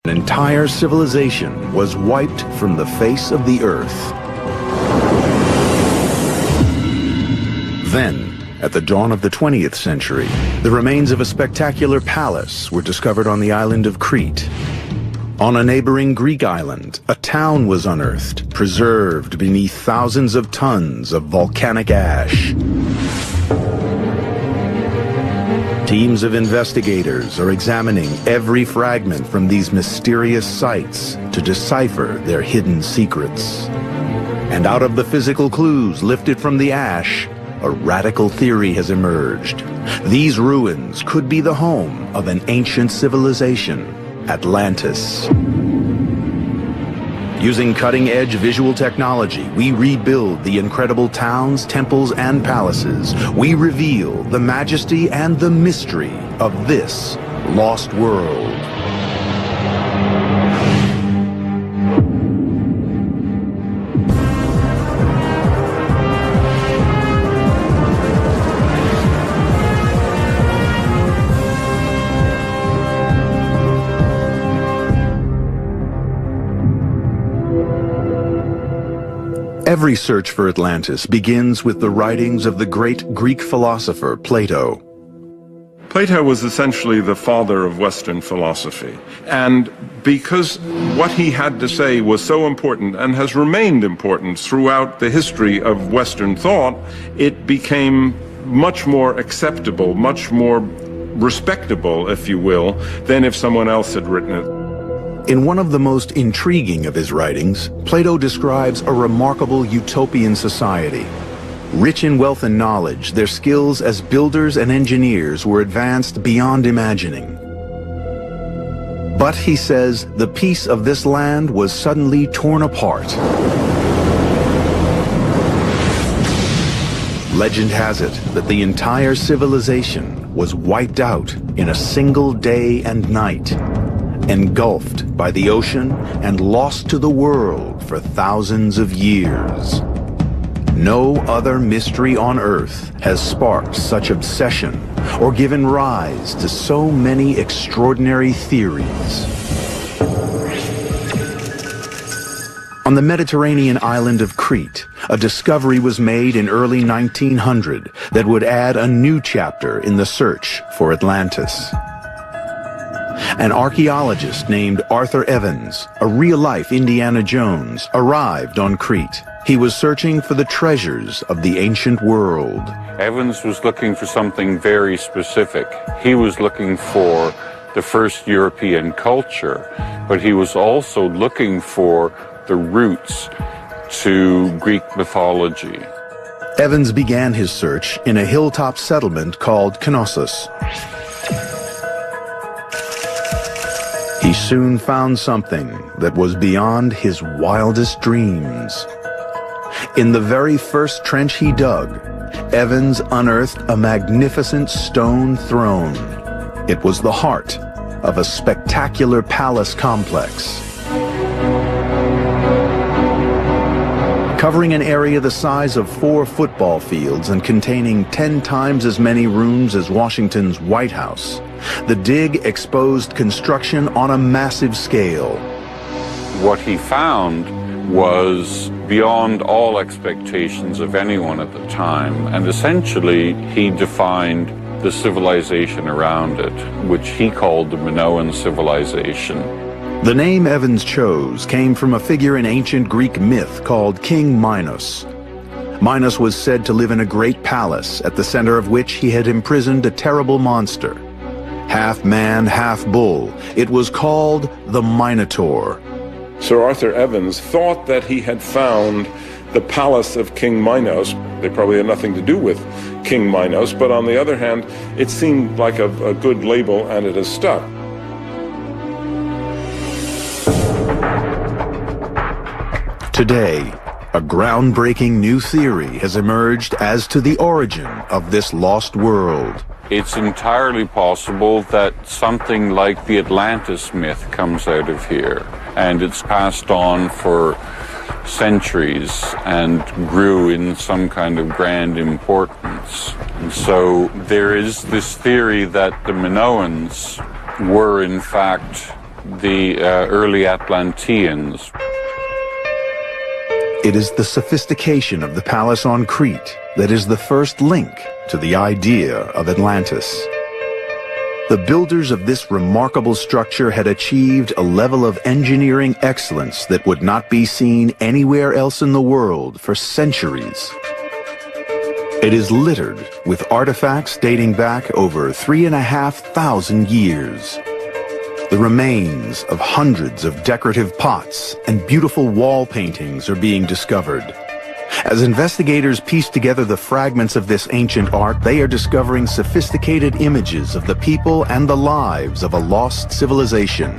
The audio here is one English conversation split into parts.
An entire civilization was wiped from the face of the earth. Then, at the dawn of the 20th century, the remains of a spectacular palace were discovered on the island of Crete. On a neighboring Greek island, a town was unearthed, preserved beneath thousands of tons of volcanic ash. Teams of investigators are examining every fragment from these mysterious sites to decipher their hidden secrets. And out of the physical clues lifted from the ash, a radical theory has emerged. These ruins could be the home of an ancient civilization, Atlantis. Using cutting-edge visual technology, we rebuild the incredible towns, temples, and palaces. We reveal the majesty and the mystery of this lost world. Every search for Atlantis begins with the writings of the great Greek philosopher Plato. Plato was essentially the father of Western philosophy, and because what he had to say was so important and has remained important throughout the history of Western thought, it became much more acceptable, much more respectable, if you will, than if someone else had written it. In one of the most intriguing of his writings, Plato describes a remarkable utopian society. Rich in wealth and knowledge, their skills as builders and engineers were advanced beyond imagining. But, he says, the peace of this land was suddenly torn apart. Legend has it that the entire civilization was wiped out in a single day and night, engulfed by the ocean and lost to the world for thousands of years. No other mystery on Earth has sparked such obsession or given rise to so many extraordinary theories. On the Mediterranean island of Crete, a discovery was made in early 1900 that would add a new chapter in the search for Atlantis. An archaeologist named Arthur Evans, a real-life Indiana Jones, arrived on Crete. He was searching for the treasures of the ancient world. Evans was looking for something very specific. He was looking for the first European culture, but he was also looking for the roots to Greek mythology. Evans began his search in a hilltop settlement called Knossos. He soon found something that was beyond his wildest dreams. In the very first trench he dug, Evans unearthed a magnificent stone throne. It was the heart of a spectacular palace complex. Covering an area the size of 4 football fields and containing 10 times as many rooms as Washington's White House, the dig exposed construction on a massive scale. What he found was beyond all expectations of anyone at the time, and essentially he defined the civilization around it, which he called the Minoan civilization. The name Evans chose came from a figure in ancient Greek myth called King Minos. Minos was said to live in a great palace, at the center of which he had imprisoned a terrible monster. Half man, half bull, it was called the Minotaur. Sir Arthur Evans thought that he had found the palace of King Minos. They probably had nothing to do with King Minos, but on the other hand, it seemed like a good label, and it has stuck. Today, a groundbreaking new theory has emerged as to the origin of this lost world. It's entirely possible that something like the Atlantis myth comes out of here, and it's passed on for centuries and grew in some kind of grand importance. And so there is this theory that the Minoans were in fact the early Atlanteans. It is the sophistication of the palace on Crete that is the first link to the idea of Atlantis. The builders of this remarkable structure had achieved a level of engineering excellence that would not be seen anywhere else in the world for centuries. It is littered with artifacts dating back over 3,500 years. The remains of hundreds of decorative pots and beautiful wall paintings are being discovered. As investigators piece together the fragments of this ancient art, they are discovering sophisticated images of the people and the lives of a lost civilization.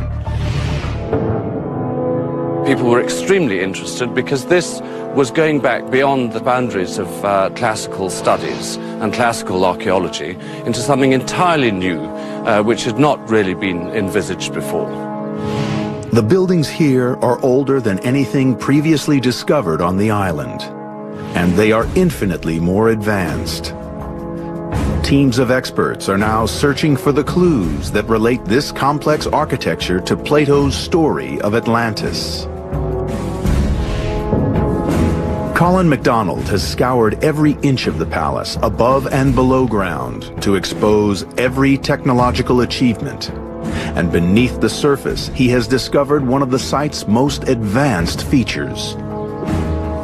People were extremely interested because this was going back beyond the boundaries of classical studies and classical archaeology into something entirely new, which had not really been envisaged before. The buildings here are older than anything previously discovered on the island, and they are infinitely more advanced. Teams of experts are now searching for the clues that relate this complex architecture to Plato's story of Atlantis. Colin MacDonald has scoured every inch of the palace, above and below ground, to expose every technological achievement. And beneath the surface, he has discovered one of the site's most advanced features.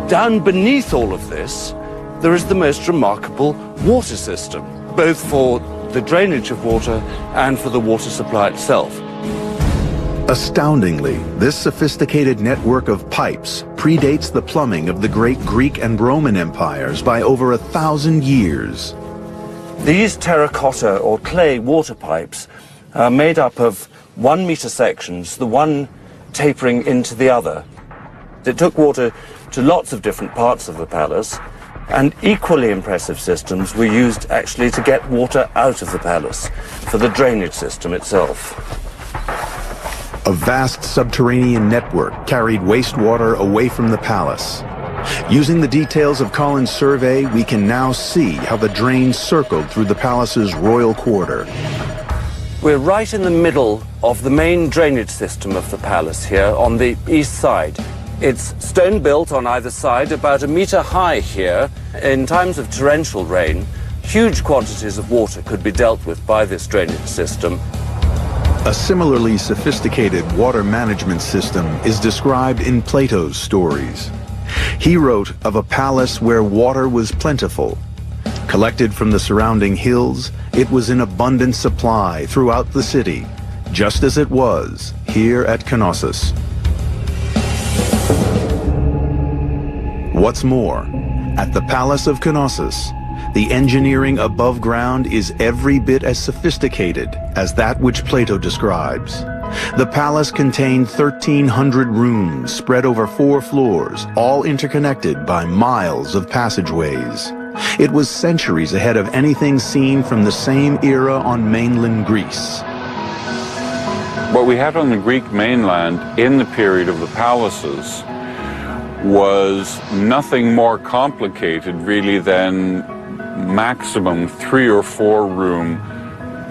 Down beneath all of this, there is the most remarkable water system, both for the drainage of water and for the water supply itself. Astoundingly, this sophisticated network of pipes predates the plumbing of the great Greek and Roman empires by over 1,000 years. These terracotta or clay water pipes are made up of 1 meter sections, the one tapering into the other. It took water to lots of different parts of the palace, and equally impressive systems were used actually to get water out of the palace for the drainage system itself. A vast subterranean network carried wastewater away from the palace. Using the details of Colin's survey, we can now see how the drains circled through the palace's royal quarter. We're right in the middle of the main drainage system of the palace here on the east side. It's stone built on either side, about 1 meter high here. In times of torrential rain, huge quantities of water could be dealt with by this drainage system. A similarly sophisticated water management system is described in Plato's stories. He wrote of a palace where water was plentiful. Collected from the surrounding hills, it was in abundant supply throughout the city, just as it was here at Knossos. What's more, at the Palace of Knossos, the engineering above ground is every bit as sophisticated as that which Plato describes. The palace contained 1,300 rooms spread over 4 floors, all interconnected by miles of passageways. It was centuries ahead of anything seen from the same era on mainland Greece. What we had on the Greek mainland in the period of the palaces was nothing more complicated really than maximum 3 or 4 room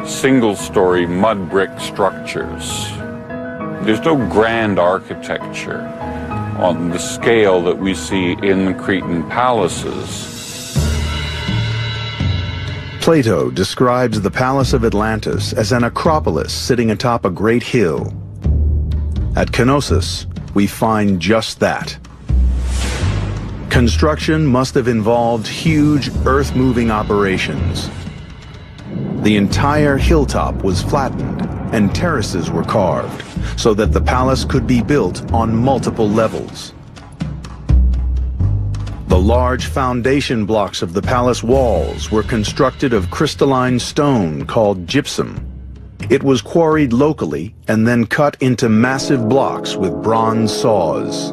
single-story mud brick structures. There's no grand architecture on the scale that we see in the Cretan palaces. Plato describes the Palace of Atlantis as an acropolis sitting atop a great hill. At Knossos, we find just that. Construction must have involved huge earth-moving operations. The entire hilltop was flattened and terraces were carved so that the palace could be built on multiple levels. The large foundation blocks of the palace walls were constructed of crystalline stone called gypsum. It was quarried locally and then cut into massive blocks with bronze saws.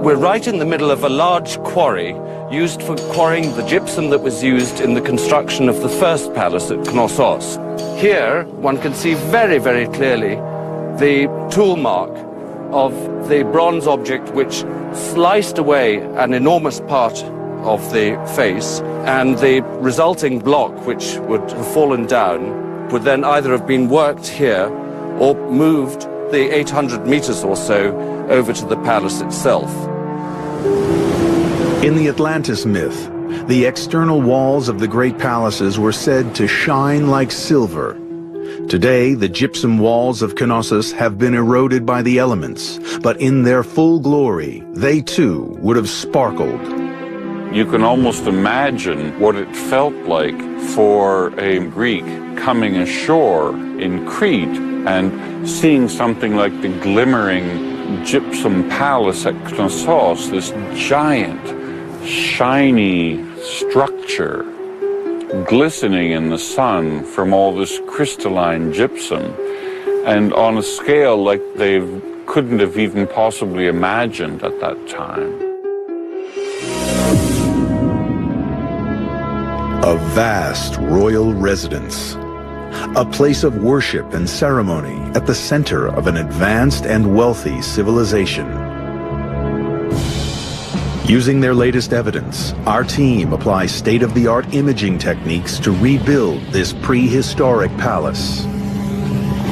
We're right in the middle of a large quarry used for quarrying the gypsum that was used in the construction of the first palace at Knossos. Here, one can see very, very clearly the tool mark of the bronze object which sliced away an enormous part of the face, and the resulting block, which would have fallen down, would then either have been worked here or moved the 800 meters or so over to the palace itself. In the Atlantis myth, the external walls of the great palaces were said to shine like silver. Today, the gypsum walls of Knossos have been eroded by the elements, but in their full glory, they too would have sparkled. You can almost imagine what it felt like for a Greek coming ashore in Crete and seeing something like the glimmering gypsum palace at Knossos, this giant, shiny structure, glistening in the sun from all this crystalline gypsum, and on a scale like they couldn't have even possibly imagined at that time. A vast royal residence, a place of worship and ceremony at the center of an advanced and wealthy civilization. Using their latest evidence, our team applies state-of-the-art imaging techniques to rebuild this prehistoric palace.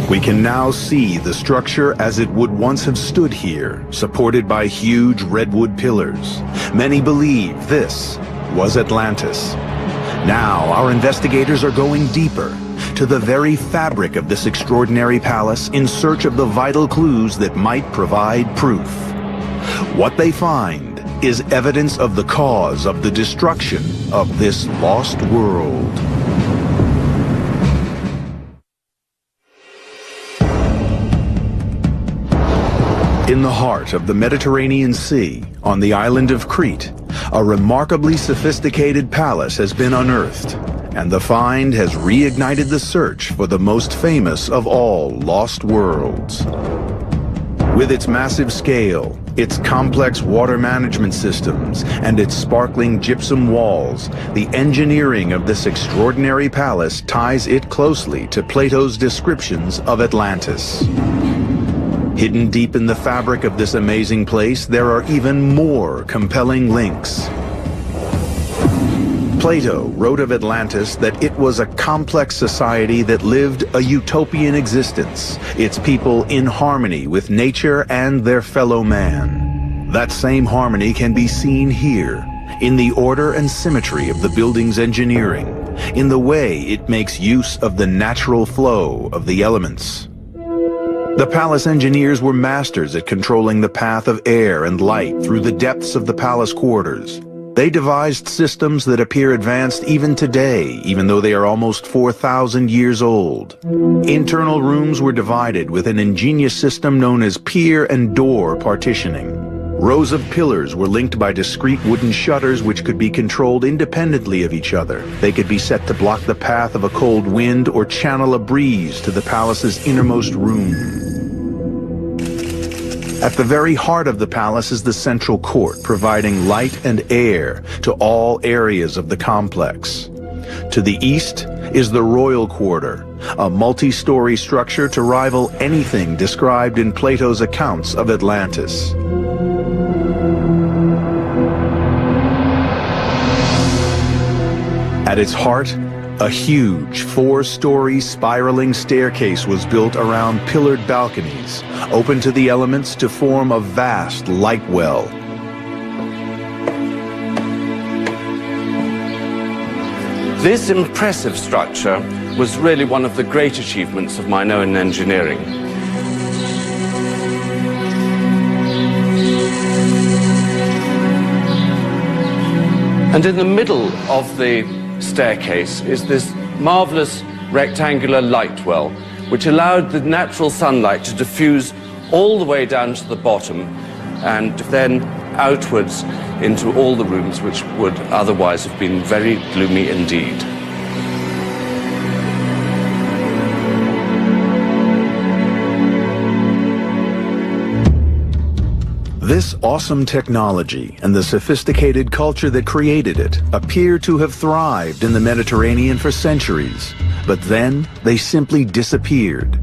We can now see the structure as it would once have stood here, supported by huge redwood pillars. Many believe this was Atlantis. Now, our investigators are going deeper, to the very fabric of this extraordinary palace in search of the vital clues that might provide proof. What they find is evidence of the cause of the destruction of this lost world. In the heart of the Mediterranean Sea, on the island of Crete, a remarkably sophisticated palace has been unearthed, and the find has reignited the search for the most famous of all lost worlds. With its massive scale, its complex water management systems, and its sparkling gypsum walls, the engineering of this extraordinary palace ties it closely to Plato's descriptions of Atlantis. Hidden deep in the fabric of this amazing place, there are even more compelling links. Plato wrote of Atlantis that it was a complex society that lived a utopian existence, its people in harmony with nature and their fellow man. That same harmony can be seen here, in the order and symmetry of the building's engineering, in the way it makes use of the natural flow of the elements. The palace engineers were masters at controlling the path of air and light through the depths of the palace quarters. They devised systems that appear advanced even today, even though they are almost 4,000 years old. Internal rooms were divided with an ingenious system known as pier and door partitioning. Rows of pillars were linked by discrete wooden shutters which could be controlled independently of each other. They could be set to block the path of a cold wind or channel a breeze to the palace's innermost room. At the very heart of the palace is the central court, providing light and air to all areas of the complex. To the east is the royal quarter, a multi-story structure to rival anything described in Plato's accounts of Atlantis. At its heart, a huge 4-story spiraling staircase was built around pillared balconies, open to the elements to form a vast light well. This impressive structure was really one of the great achievements of Minoan engineering. And in the middle of the staircase is this marvelous rectangular light well, which allowed the natural sunlight to diffuse all the way down to the bottom and then outwards into all the rooms which would otherwise have been very gloomy indeed. This awesome technology and the sophisticated culture that created it appear to have thrived in the Mediterranean for centuries, but then they simply disappeared.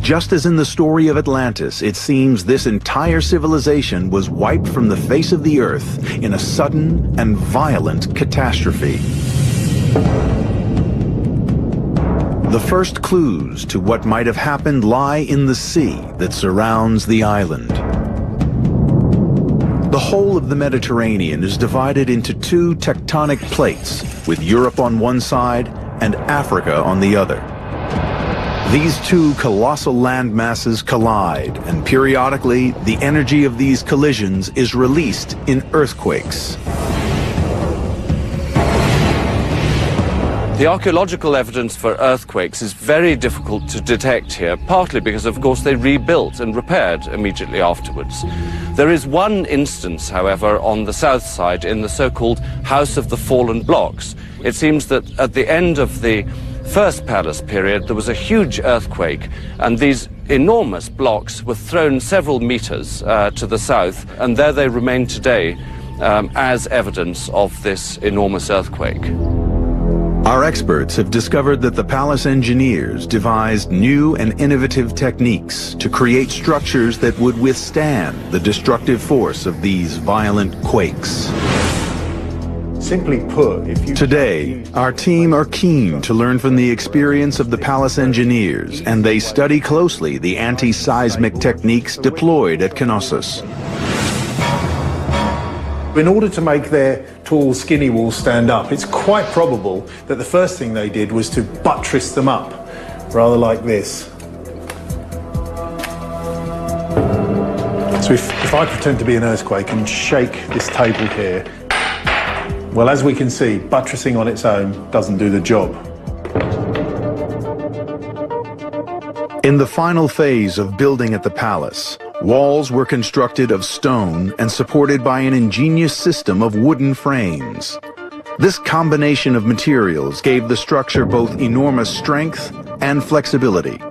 Just as in the story of Atlantis, it seems this entire civilization was wiped from the face of the earth in a sudden and violent catastrophe. The first clues to what might have happened lie in the sea that surrounds the island. The whole of the Mediterranean is divided into two tectonic plates, with Europe on one side and Africa on the other. These two colossal landmasses collide, and periodically the energy of these collisions is released in earthquakes. The archaeological evidence for earthquakes is very difficult to detect here, partly because, of course, they rebuilt and repaired immediately afterwards. There is one instance, however, on the south side in the so-called House of the Fallen Blocks. It seems that at the end of the First Palace period, there was a huge earthquake, and these enormous blocks were thrown several meters to the south, and there they remain today as evidence of this enormous earthquake. Our experts have discovered that the palace engineers devised new and innovative techniques to create structures that would withstand the destructive force of these violent quakes. Simply put, Today, our team are keen to learn from the experience of the palace engineers, and they study closely the anti-seismic techniques deployed at Knossos. in order to make their tall, skinny walls stand up, it's quite probable that the first thing they did was to buttress them up, rather like this. So if I pretend to be an earthquake and shake this table here, well, as we can see, buttressing on its own doesn't do the job. In the final phase of building at the palace, walls were constructed of stone and supported by an ingenious system of wooden frames. This combination of materials gave the structure both enormous strength and flexibility.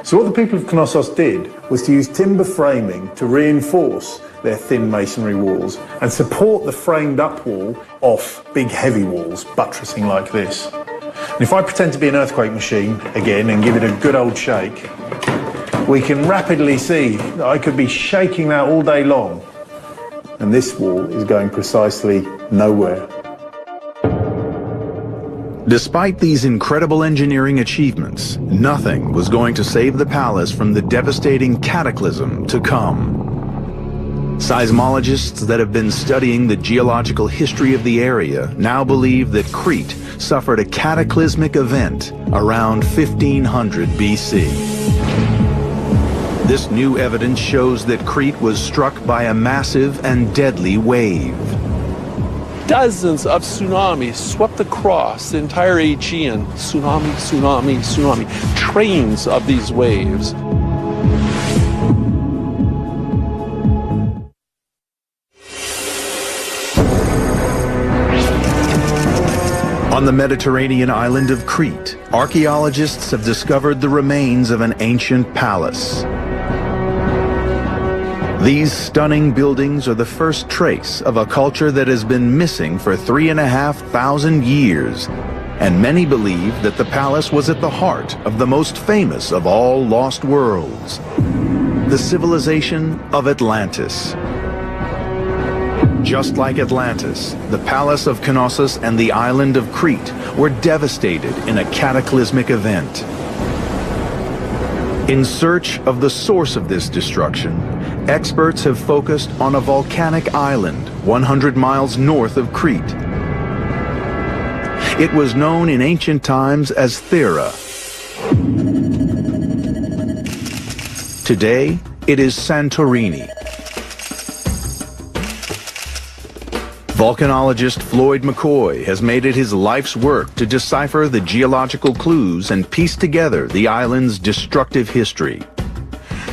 So what the people of Knossos did was to use timber framing to reinforce their thin masonry walls and support the framed up wall off big heavy walls, buttressing like this. And if I pretend to be an earthquake machine again and give it a good old shake, we can rapidly see that I could be shaking that all day long, and this wall is going precisely nowhere. Despite these incredible engineering achievements, nothing was going to save the palace from the devastating cataclysm to come. Seismologists that have been studying the geological history of the area now believe that Crete suffered a cataclysmic event around 1500 BC. This new evidence shows that Crete was struck by a massive and deadly wave. Dozens of tsunamis swept across the entire Aegean. Tsunami, tsunami, tsunami. Trains of these waves. On the Mediterranean island of Crete, archaeologists have discovered the remains of an ancient palace. These stunning buildings are the first trace of a culture that has been missing for 3,500 years, and many believe that the palace was at the heart of the most famous of all lost worlds, the civilization of Atlantis. Just like Atlantis, the palace of Knossos and the island of Crete were devastated in a cataclysmic event. In search of the source of this destruction, experts have focused on a volcanic island 100 miles north of Crete. It was known in ancient times as Thera. Today, it is Santorini. Volcanologist Floyd McCoy has made it his life's work to decipher the geological clues and piece together the island's destructive history.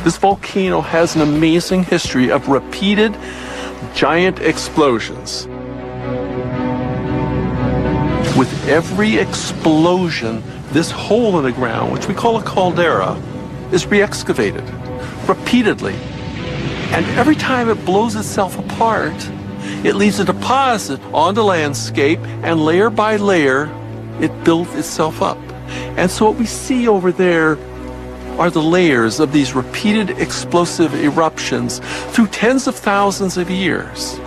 This volcano has an amazing history of repeated giant explosions. With every explosion, this hole in the ground, which we call a caldera, is re-excavated repeatedly. And every time it blows itself apart, it leaves a deposit on the landscape, and layer by layer, it builds itself up. And so what we see over there are the layers of these repeated explosive eruptions through tens of thousands of years.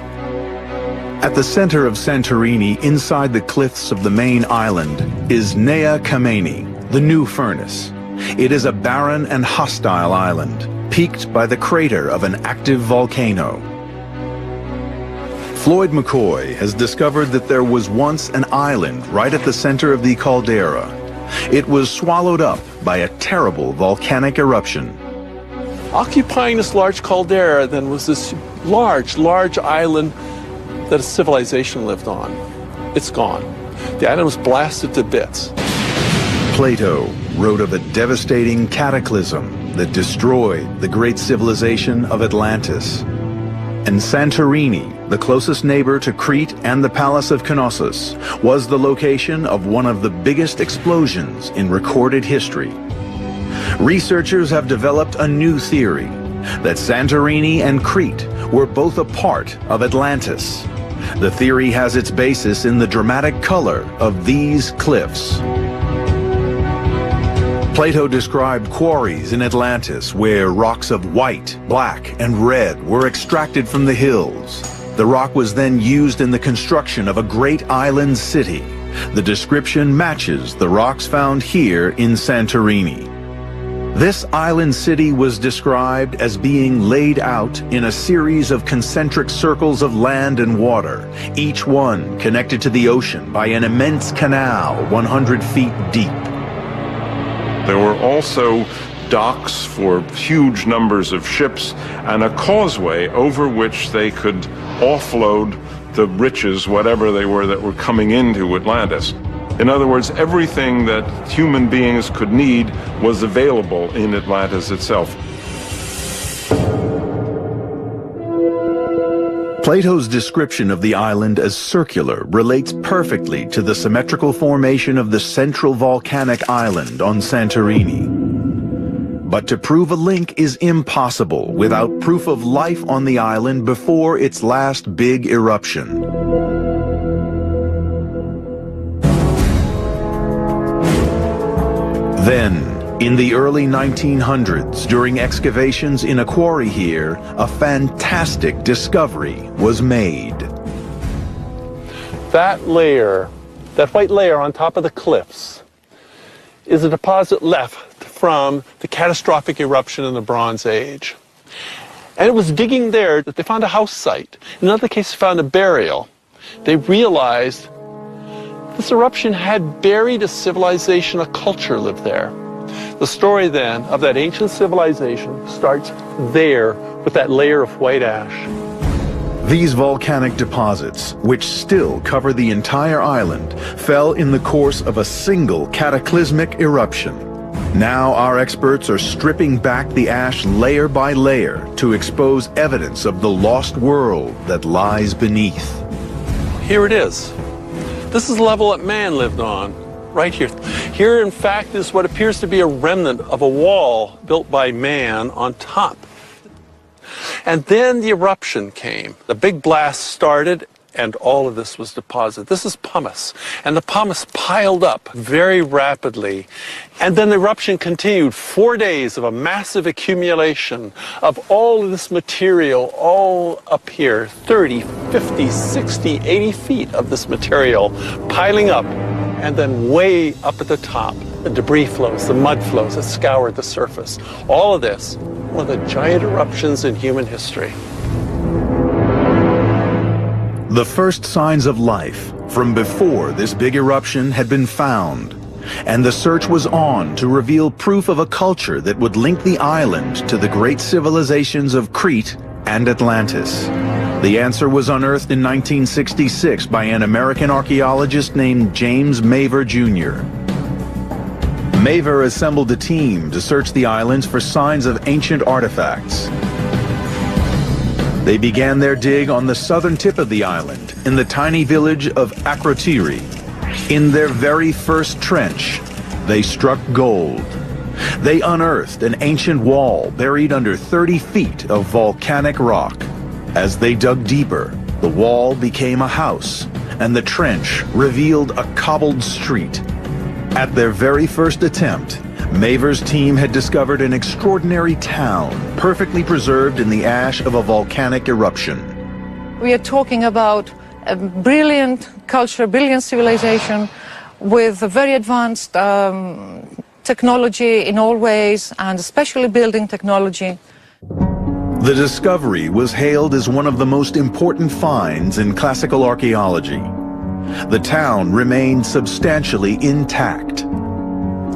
At the center of Santorini, inside the cliffs of the main island, is Nea Kameni, the new furnace. It is a barren and hostile island, peaked by the crater of an active volcano. Floyd McCoy has discovered that there was once an island right at the center of the caldera. It was swallowed up by a terrible volcanic eruption. Occupying this large caldera then was this large island that a civilization lived on. It's gone. The island was blasted to bits. Plato wrote of a devastating cataclysm that destroyed the great civilization of Atlantis. And Santorini, the closest neighbor to Crete and the Palace of Knossos, was the location of one of the biggest explosions in recorded history. Researchers have developed a new theory, that Santorini and Crete were both a part of Atlantis. The theory has its basis in the dramatic color of these cliffs. Plato described quarries in Atlantis where rocks of white, black, and red were extracted from the hills. The rock was then used in the construction of a great island city. The description matches the rocks found here in Santorini. This island city was described as being laid out in a series of concentric circles of land and water, each one connected to the ocean by an immense canal 100 feet deep. There were also docks for huge numbers of ships and a causeway over which they could offload the riches, whatever they were, that were coming into Atlantis. In other words, everything that human beings could need was available in Atlantis itself. Plato's description of the island as circular relates perfectly to the symmetrical formation of the central volcanic island on Santorini. But to prove a link is impossible without proof of life on the island before its last big eruption. Then, in the early 1900s, during excavations in a quarry here, a fantastic discovery was made. That layer, that white layer on top of the cliffs, is a deposit left from the catastrophic eruption in the Bronze Age. And it was digging there that they found a house site. In another case, they found a burial. They realized this eruption had buried a civilization, a culture lived there. The story then of that ancient civilization starts there with that layer of white ash. These volcanic deposits, which still cover the entire island, fell in the course of a single cataclysmic eruption. Now our experts are stripping back the ash layer by layer to expose evidence of the lost world that lies beneath. Here it is. This is the level that man lived on. Right here. Here, in fact, is what appears to be a remnant of a wall built by man on top. And then the eruption came. The big blast started, and all of this was deposited. This is pumice. And the pumice piled up very rapidly. And then the eruption continued 4 days of a massive accumulation of all of this material, all up here, 30, 50, 60, 80 feet of this material piling up. And then way up at the top, the debris flows, the mud flows that scoured the surface. All of this, one of the giant eruptions in human history. The first signs of life from before this big eruption had been found, and the search was on to reveal proof of a culture that would link the island to the great civilizations of Crete and Atlantis. The answer was unearthed in 1966 by an American archaeologist named James Mavor Jr. Mavor assembled a team to search the islands for signs of ancient artifacts. They began their dig on the southern tip of the island, in the tiny village of Akrotiri. In their very first trench, they struck gold. They unearthed an ancient wall buried under 30 feet of volcanic rock. As they dug deeper, the wall became a house, and the trench revealed a cobbled street. At their very first attempt, Mavor's team had discovered an extraordinary town, perfectly preserved in the ash of a volcanic eruption. We are talking about a brilliant culture, brilliant civilization, with a very advanced technology in all ways, and especially building technology. The discovery was hailed as one of the most important finds in classical archaeology. The town remained substantially intact.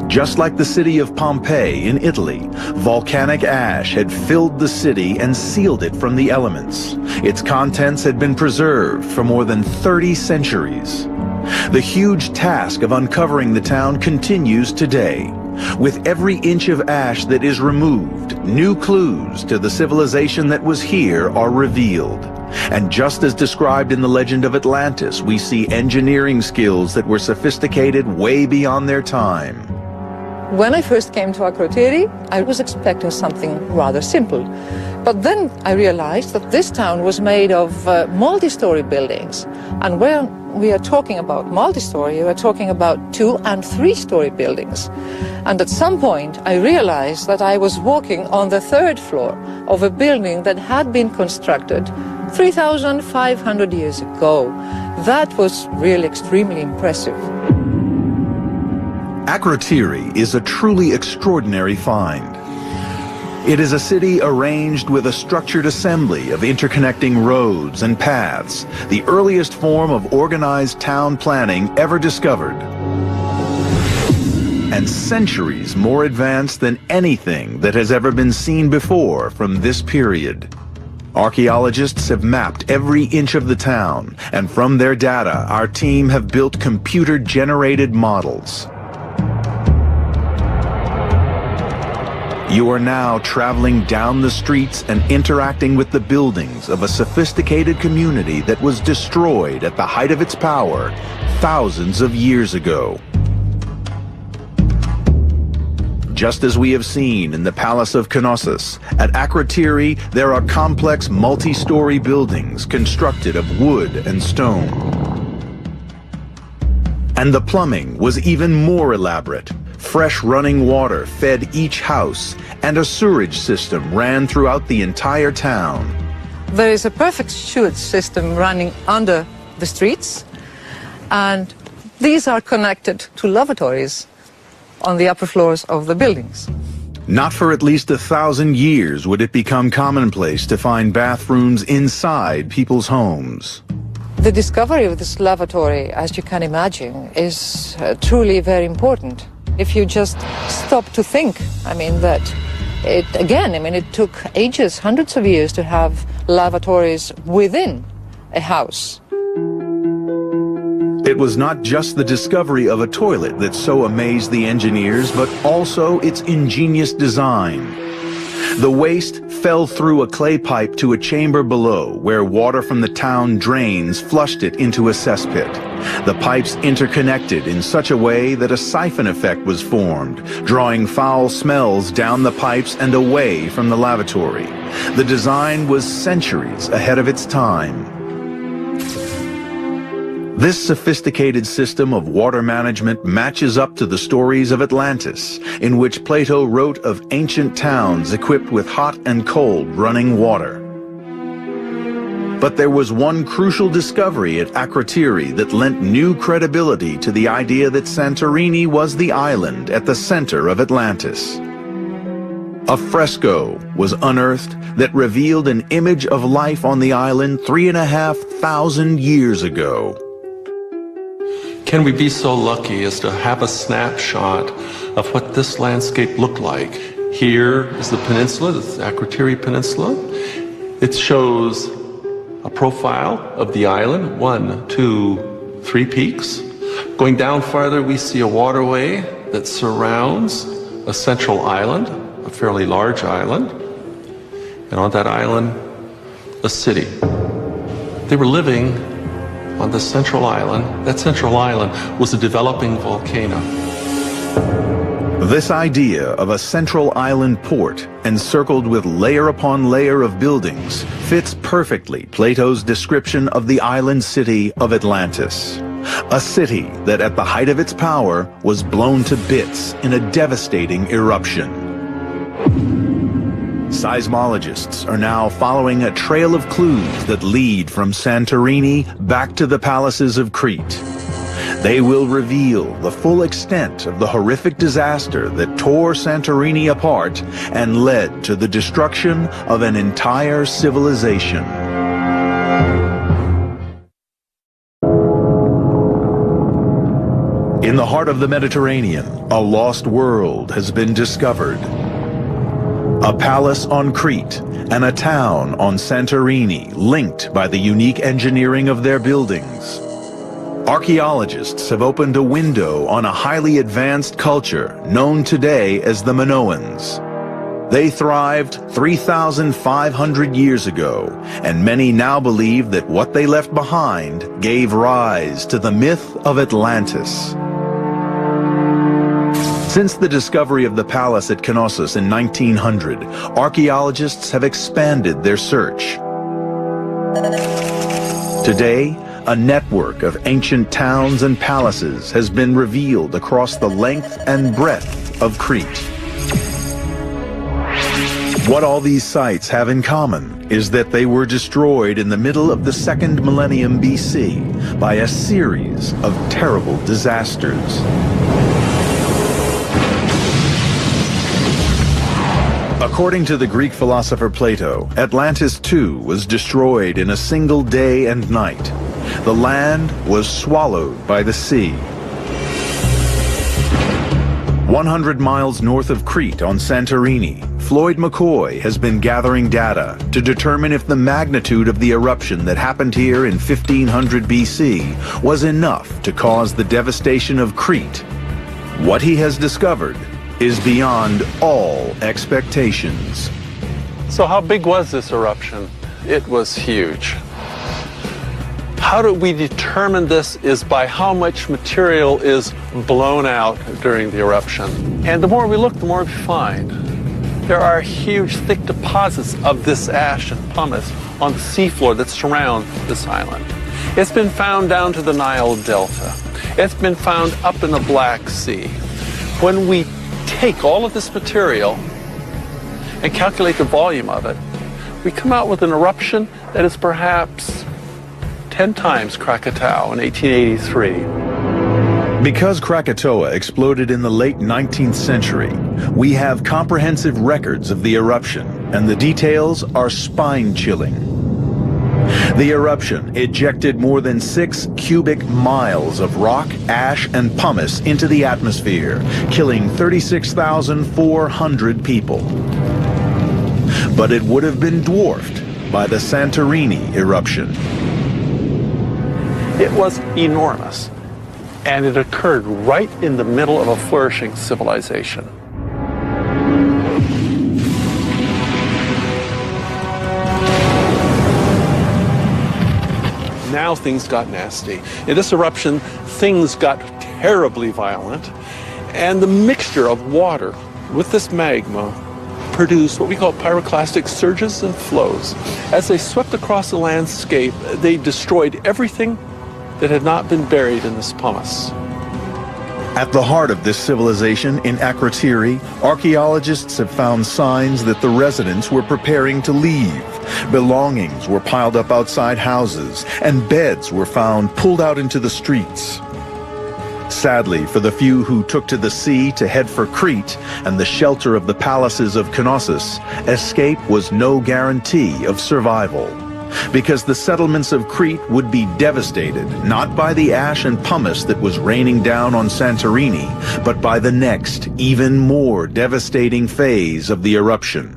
Just like the city of Pompeii in Italy, volcanic ash had filled the city and sealed it from the elements. Its contents had been preserved for more than 30 centuries. The huge task of uncovering the town continues today. With every inch of ash that is removed, new clues to the civilization that was here are revealed. And just as described in the legend of Atlantis, we see engineering skills that were sophisticated way beyond their time. When I first came to Akrotiri, I was expecting something rather simple. But then I realized that this town was made of multi-story buildings. And when we are talking about multi-story, we are talking about 2- and 3-story buildings. And at some point, I realized that I was walking on the 3rd floor of a building that had been constructed 3,500 years ago. That was really extremely impressive. Akrotiri is a truly extraordinary find. It is a city arranged with a structured assembly of interconnecting roads and paths, the earliest form of organized town planning ever discovered, and centuries more advanced than anything that has ever been seen before from this period. Archaeologists have mapped every inch of the town, and from their data, our team have built computer-generated models. You are now traveling down the streets and interacting with the buildings of a sophisticated community that was destroyed at the height of its power thousands of years ago. Just as we have seen in the Palace of Knossos, at Akrotiri there are complex multi-story buildings constructed of wood and stone. And the plumbing was even more elaborate. Fresh running water fed each house, and a sewerage system ran throughout the entire town. There is a perfect sewage system running under the streets, and these are connected to lavatories on the upper floors of the buildings. Not for at least 1,000 years would it become commonplace to find bathrooms inside people's homes. The discovery of this lavatory, as you can imagine, is truly very important. If you just stop to think, it took ages, hundreds of years to have lavatories within a house. It was not just the discovery of a toilet that so amazed the engineers, but also its ingenious design. The waste fell through a clay pipe to a chamber below, where water from the town drains flushed it into a cesspit. The pipes interconnected in such a way that a siphon effect was formed, drawing foul smells down the pipes and away from the lavatory. The design was centuries ahead of its time. This sophisticated system of water management matches up to the stories of Atlantis, in which Plato wrote of ancient towns equipped with hot and cold running water. But there was one crucial discovery at Akrotiri that lent new credibility to the idea that Santorini was the island at the center of Atlantis. A fresco was unearthed that revealed an image of life on the island 3,500 years ago. Can we be so lucky as to have a snapshot of what this landscape looked like? Here is the peninsula, the Akrotiri Peninsula. It shows a profile of the island, 1, 2, 3 peaks. Going down farther, we see a waterway that surrounds a central island, a fairly large island. And on that island, a city. They were living on the central island. That central island was a developing volcano. This idea of a central island port, encircled with layer upon layer of buildings, fits perfectly Plato's description of the island city of Atlantis. A city that at the height of its power was blown to bits in a devastating eruption. Seismologists are now following a trail of clues that lead from Santorini back to the palaces of Crete. They will reveal the full extent of the horrific disaster that tore Santorini apart and led to the destruction of an entire civilization. In the heart of the Mediterranean, a lost world has been discovered. A palace on Crete and a town on Santorini linked by the unique engineering of their buildings. Archaeologists have opened a window on a highly advanced culture known today as the Minoans. They thrived 3,500 years ago, and many now believe that what they left behind gave rise to the myth of Atlantis. Since the discovery of the palace at Knossos in 1900, archaeologists have expanded their search. Today, a network of ancient towns and palaces has been revealed across the length and breadth of Crete. What all these sites have in common is that they were destroyed in the middle of the 2nd millennium BC by a series of terrible disasters. According to the Greek philosopher Plato, Atlantis too was destroyed in a single day and night. The land was swallowed by the sea. 100 miles north of Crete on Santorini, Floyd McCoy has been gathering data to determine if the magnitude of the eruption that happened here in 1500 BC was enough to cause the devastation of Crete. What he has discovered is beyond all expectations. So how big was this eruption? It was huge. How do we determine this is by how much material is blown out during the eruption. And the more we look, the more we find. There are huge, thick deposits of this ash and pumice on the seafloor that surround this island. It's been found down to the Nile Delta. It's been found up in the Black Sea. When we take all of this material and calculate the volume of it, we come out with an eruption that is perhaps 10 times Krakatoa in 1883. Because Krakatoa exploded in the late 19th century, we have comprehensive records of the eruption, and the details are spine-chilling. The eruption ejected more than 6 cubic miles of rock, ash, and pumice into the atmosphere, killing 36,400 people. But it would have been dwarfed by the Santorini eruption. It was enormous, and it occurred right in the middle of a flourishing civilization. Now things got nasty. In this eruption, things got terribly violent, and the mixture of water with this magma produced what we call pyroclastic surges and flows. As they swept across the landscape, they destroyed everything that had not been buried in this pumice. At the heart of this civilization in Akrotiri, archaeologists have found signs that the residents were preparing to leave. Belongings were piled up outside houses, and beds were found pulled out into the streets. Sadly, for the few who took to the sea to head for Crete and the shelter of the palaces of Knossos, escape was no guarantee of survival. Because the settlements of Crete would be devastated, not by the ash and pumice that was raining down on Santorini, but by the next, even more devastating phase of the eruption.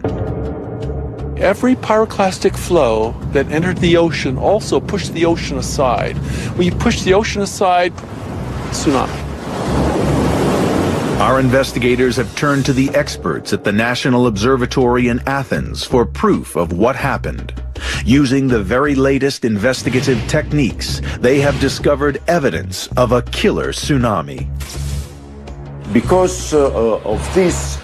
Every pyroclastic flow that entered the ocean also pushed the ocean aside. When you push the ocean aside, tsunami. Our investigators have turned to the experts at the National Observatory in Athens for proof of what happened. Using the very latest investigative techniques, they have discovered evidence of a killer tsunami. Because of this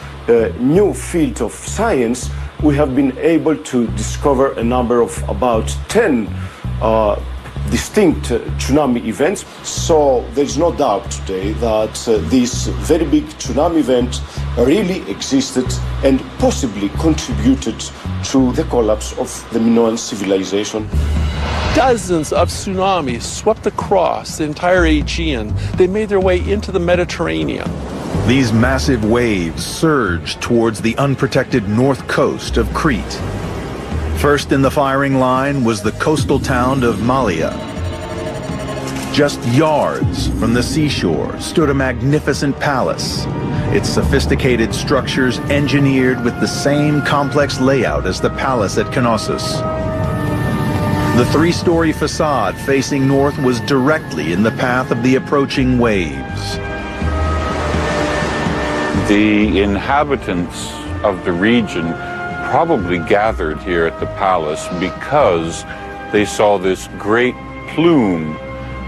new field of science, we have been able to discover a number of about 10 distinct tsunami events. So there is no doubt today that this very big tsunami event really existed and possibly contributed to the collapse of the Minoan civilization. Dozens of tsunamis swept across the entire Aegean. They made their way into the Mediterranean. These massive waves surged towards the unprotected north coast of Crete. First in the firing line was the coastal town of Malea. Just yards from the seashore stood a magnificent palace, its sophisticated structures engineered with the same complex layout as the palace at Knossos. The three-story facade facing north was directly in the path of the approaching waves. The inhabitants of the region probably gathered here at the palace because they saw this great plume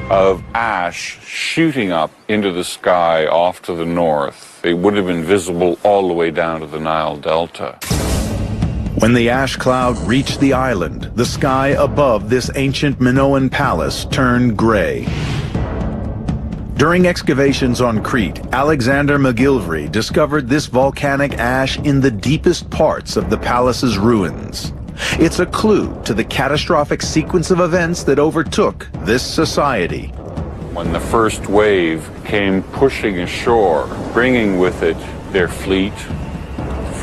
of ash shooting up into the sky off to the north. It would have been visible all the way down to the Nile Delta. When the ash cloud reached the island, the sky above this ancient Minoan palace turned gray. During excavations on Crete, Alexander McGillivray discovered this volcanic ash in the deepest parts of the palace's ruins. It's a clue to the catastrophic sequence of events that overtook this society. When the first wave came pushing ashore, bringing with it their fleet,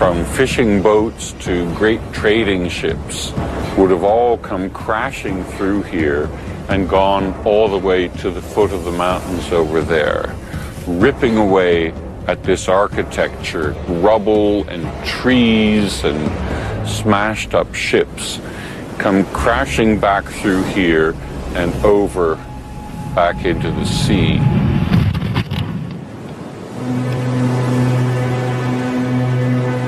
from fishing boats to great trading ships, would have all come crashing through here and gone all the way to the foot of the mountains over there, ripping away at this architecture, rubble and trees and smashed up ships come crashing back through here and over back into the sea.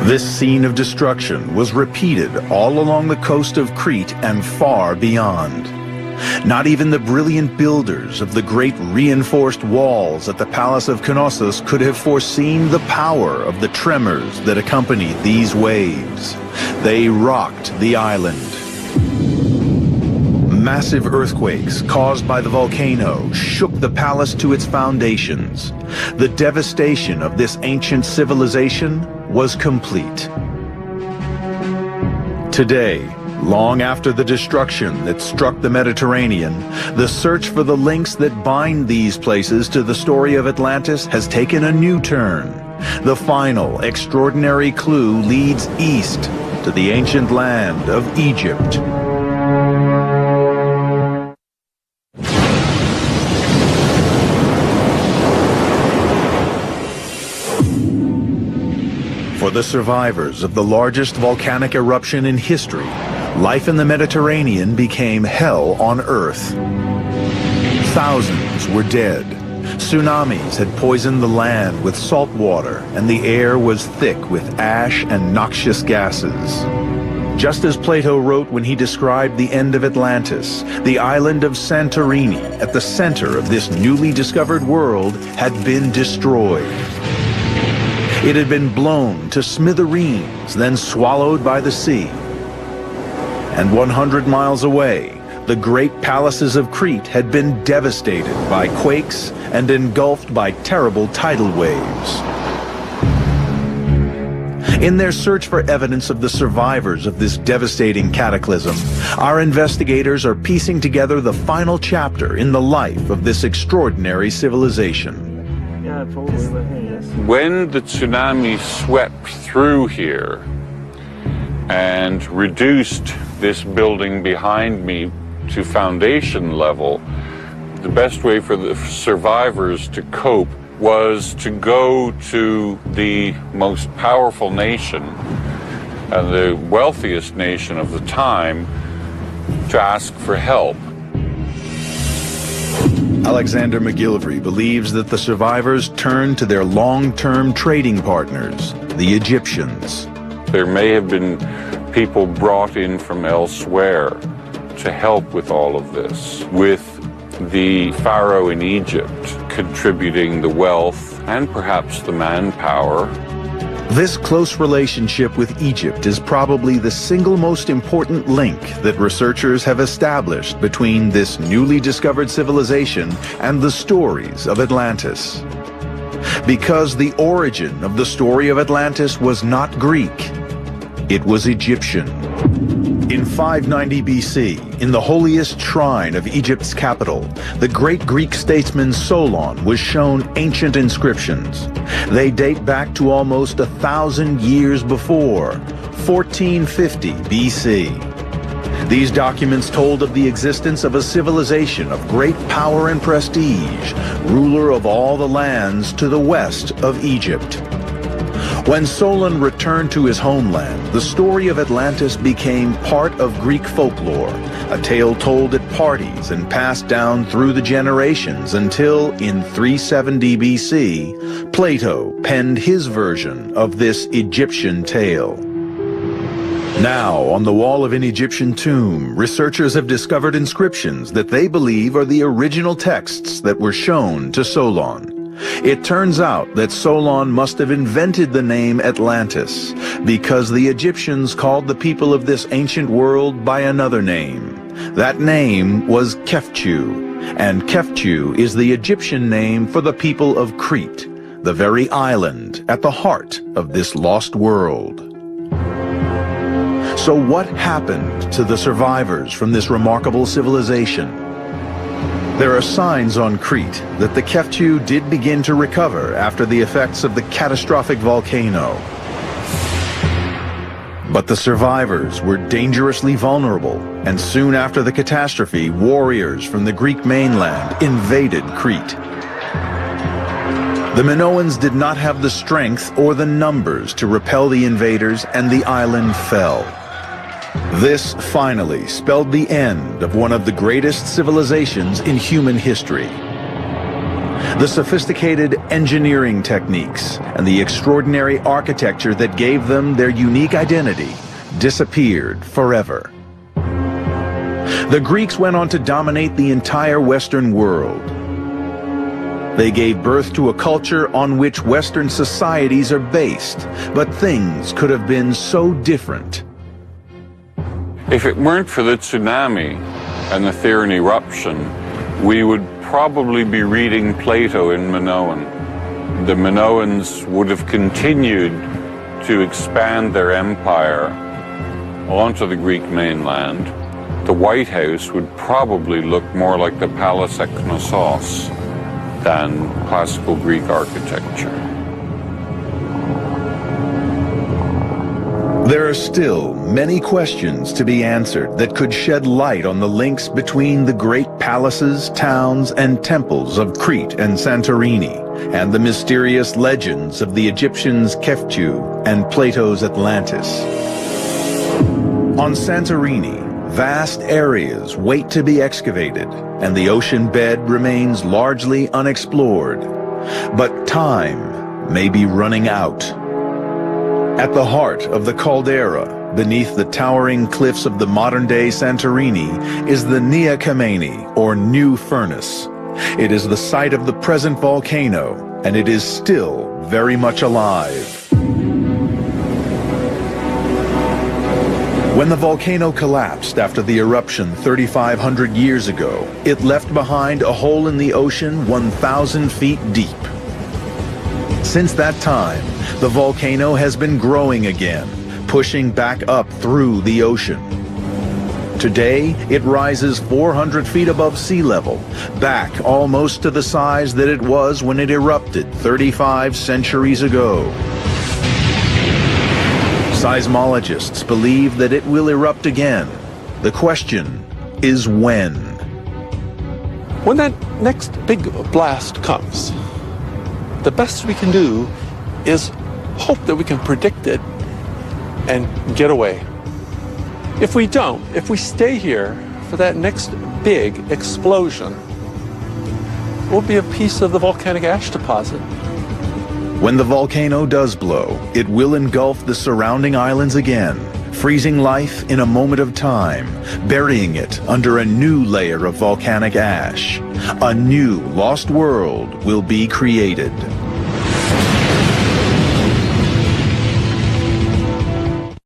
This scene of destruction was repeated all along the coast of Crete and far beyond. Not even the brilliant builders of the great reinforced walls at the Palace of Knossos could have foreseen the power of the tremors that accompanied these waves. They rocked the island. Massive earthquakes caused by the volcano shook the palace to its foundations. The devastation of this ancient civilization was complete. Today, long after the destruction that struck the Mediterranean, the search for the links that bind these places to the story of Atlantis has taken a new turn. The final extraordinary clue leads east to the ancient land of Egypt. For the survivors of the largest volcanic eruption in history, life in the Mediterranean became hell on Earth. Thousands were dead. Tsunamis had poisoned the land with salt water, and the air was thick with ash and noxious gases. Just as Plato wrote when he described the end of Atlantis, the island of Santorini, at the center of this newly discovered world, had been destroyed. It had been blown to smithereens, then swallowed by the sea. And 100 miles away, the great palaces of Crete had been devastated by quakes and engulfed by terrible tidal waves. In their search for evidence of the survivors of this devastating cataclysm, our investigators are piecing together the final chapter in the life of this extraordinary civilization. When the tsunami swept through here and reduced this building behind me to foundation level, the best way for the survivors to cope was to go to the most powerful nation and the wealthiest nation of the time to ask for help. Alexander McGillivray believes that the survivors turned to their long-term trading partners, the Egyptians. There may have been people brought in from elsewhere to help with all of this, with the pharaoh in Egypt contributing the wealth and perhaps the manpower. This close relationship with Egypt is probably the single most important link that researchers have established between this newly discovered civilization and the stories of Atlantis. Because the origin of the story of Atlantis was not Greek, it was Egyptian. In 590 BC, in the holiest shrine of Egypt's capital, the great Greek statesman Solon was shown ancient inscriptions. They date back to almost 1,000 years before, 1450 BC. These documents told of the existence of a civilization of great power and prestige, ruler of all the lands to the west of Egypt. When Solon returned to his homeland, the story of Atlantis became part of Greek folklore, a tale told at parties and passed down through the generations until, in 370 BC, Plato penned his version of this Egyptian tale. Now, on the wall of an Egyptian tomb, researchers have discovered inscriptions that they believe are the original texts that were shown to Solon. It turns out that Solon must have invented the name Atlantis because the Egyptians called the people of this ancient world by another name. That name was Kefchu, and Kefchu is the Egyptian name for the people of Crete, the very island at the heart of this lost world. So what happened to the survivors from this remarkable civilization? There are signs on Crete that the Kefchu did begin to recover after the effects of the catastrophic volcano. But the survivors were dangerously vulnerable, and soon after the catastrophe, warriors from the Greek mainland invaded Crete. The Minoans did not have the strength or the numbers to repel the invaders, and the island fell. This finally spelled the end of one of the greatest civilizations in human history. The sophisticated engineering techniques and the extraordinary architecture that gave them their unique identity disappeared forever. The Greeks went on to dominate the entire Western world. They gave birth to a culture on which Western societies are based, but things could have been so different. If it weren't for the tsunami and the Theran eruption, we would probably be reading Plato in Minoan. The Minoans would have continued to expand their empire onto the Greek mainland. The White House would probably look more like the palace at Knossos than classical Greek architecture. There are still many questions to be answered that could shed light on the links between the great palaces, towns, and temples of Crete and Santorini, and the mysterious legends of the Egyptians' Kefchu and Plato's Atlantis. On Santorini, vast areas wait to be excavated, and the ocean bed remains largely unexplored. But time may be running out. At the heart of the caldera, beneath the towering cliffs of the modern-day Santorini, is the Nea Kameni, or New Furnace. It is the site of the present volcano, and it is still very much alive. When the volcano collapsed after the eruption 3,500 years ago, it left behind a hole in the ocean 1,000 feet deep. Since that time, the volcano has been growing again, pushing back up through the ocean. Today, it rises 400 feet above sea level, back almost to the size that it was when it erupted 35 centuries ago. Seismologists believe that it will erupt again. The question is when. When that next big blast comes, the best we can do is hope that we can predict it and get away. If we don't, if we stay here for that next big explosion, we'll be a piece of the volcanic ash deposit. When the volcano does blow, it will engulf the surrounding islands again, freezing life in a moment of time, burying it under a new layer of volcanic ash. A new lost world will be created.